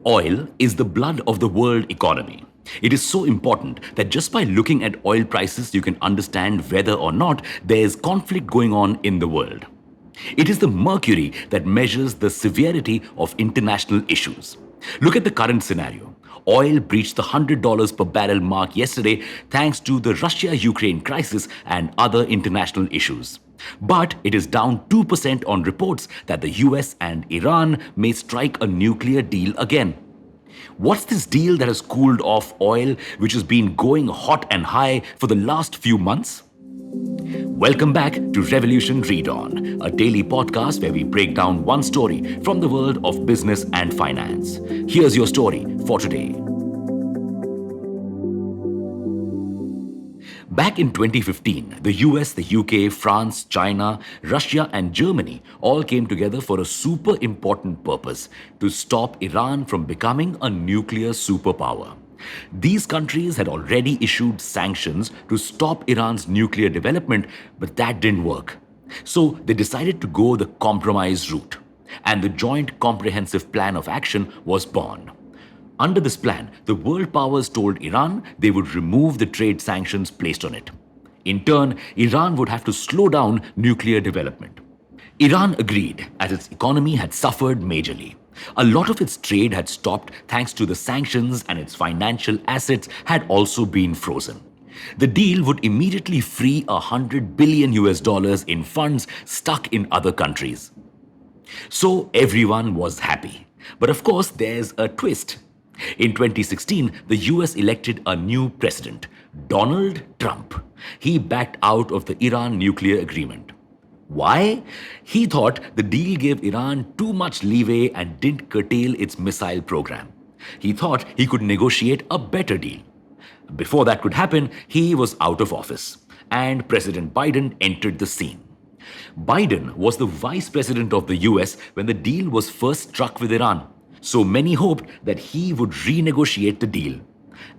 Oil is the blood of the world economy. It is so important that just by looking at oil prices, you can understand whether or not there is conflict going on in the world. It is the mercury that measures the severity of international issues. Look at the current scenario. Oil breached the $100 per barrel mark yesterday thanks to the Russia Ukraine crisis and other international issues. But it is down 2% on reports that the US and Iran may strike a nuclear deal again. What's this deal that has cooled off oil, which has been going hot and high for the last few months? Welcome back to Revolution Read On, a daily podcast where we break down one story from the world of business and finance. Here's your story for today. Back in 2015, the US, the UK, France, China, Russia, and Germany all came together for a super important purpose: to stop Iran from becoming a nuclear superpower. These countries had already issued sanctions to stop Iran's nuclear development, but that didn't work. So they decided to go the compromise route, and the Joint Comprehensive Plan of Action was born. Under this plan, the world powers told Iran they would remove the trade sanctions placed on it. In turn, Iran would have to slow down nuclear development. Iran agreed, as its economy had suffered majorly. A lot of its trade had stopped thanks to the sanctions, and its financial assets had also been frozen. The deal would immediately free $100 billion in funds stuck in other countries. So everyone was happy. But of course, there's a twist. In 2016, the US elected a new president, Donald Trump. He backed out of the Iran nuclear agreement. Why? He thought the deal gave Iran too much leeway and didn't curtail its missile program. He thought he could negotiate a better deal. Before that could happen, he was out of office, and President Biden entered the scene. Biden was the vice president of the US when the deal was first struck with Iran. So many hoped that he would renegotiate the deal.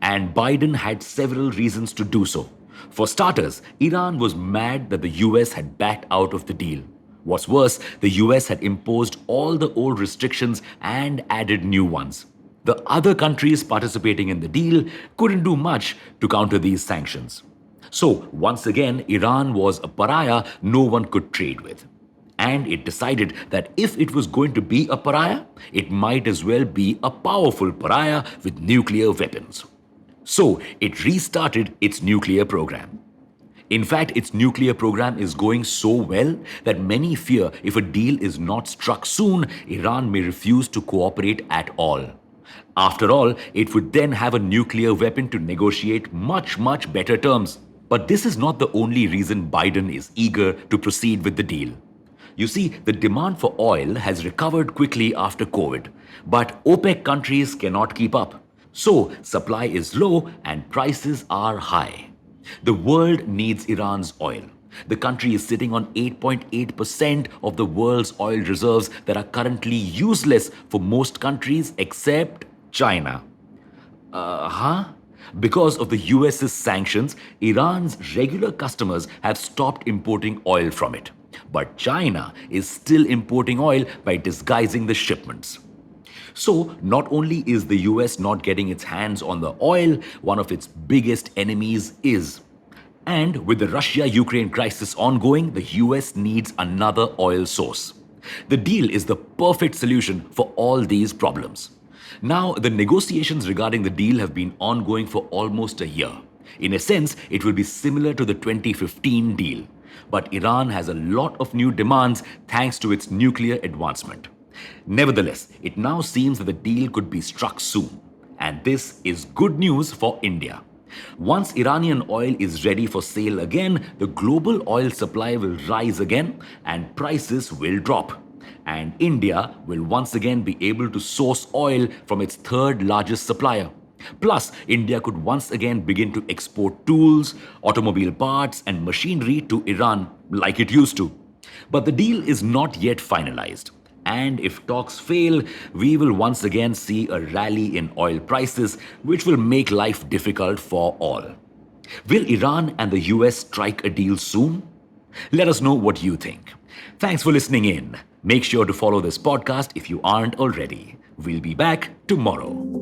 And Biden had several reasons to do so. For starters, Iran was mad that the US had backed out of the deal. What's worse, the US had imposed all the old restrictions and added new ones. The other countries participating in the deal couldn't do much to counter these sanctions. So, once again, Iran was a pariah no one could trade with. And it decided that if it was going to be a pariah, it might as well be a powerful pariah with nuclear weapons. So it restarted its nuclear program. In fact, its nuclear program is going so well that many fear if a deal is not struck soon, Iran may refuse to cooperate at all. After all, it would then have a nuclear weapon to negotiate much better terms. But this is not the only reason Biden is eager to proceed with the deal. You see, the demand for oil has recovered quickly after COVID, but OPEC countries cannot keep up. So, supply is low and prices are high. The world needs Iran's oil. The country is sitting on 8.8% of the world's oil reserves that are currently useless for most countries except China. Because of the US's sanctions, Iran's regular customers have stopped importing oil from it. But China is still importing oil by disguising the shipments. So, not only is the US not getting its hands on the oil, one of its biggest enemies is. And with the Russia-Ukraine crisis ongoing, the US needs another oil source. The deal is the perfect solution for all these problems. Now, the negotiations regarding the deal have been ongoing for almost a year. In a sense, it will be similar to the 2015 deal. But Iran has a lot of new demands thanks to its nuclear advancement. Nevertheless, it now seems that the deal could be struck soon. And this is good news for India. Once Iranian oil is ready for sale again, the global oil supply will rise again and prices will drop. And India will once again be able to source oil from its third largest supplier. Plus, India could once again begin to export tools, automobile parts, and machinery to Iran like it used to. But the deal is not yet finalized. And if talks fail, we will once again see a rally in oil prices, which will make life difficult for all. Will Iran and the US strike a deal soon? Let us know what you think. Thanks for listening in. Make sure to follow this podcast if you aren't already. We'll be back tomorrow.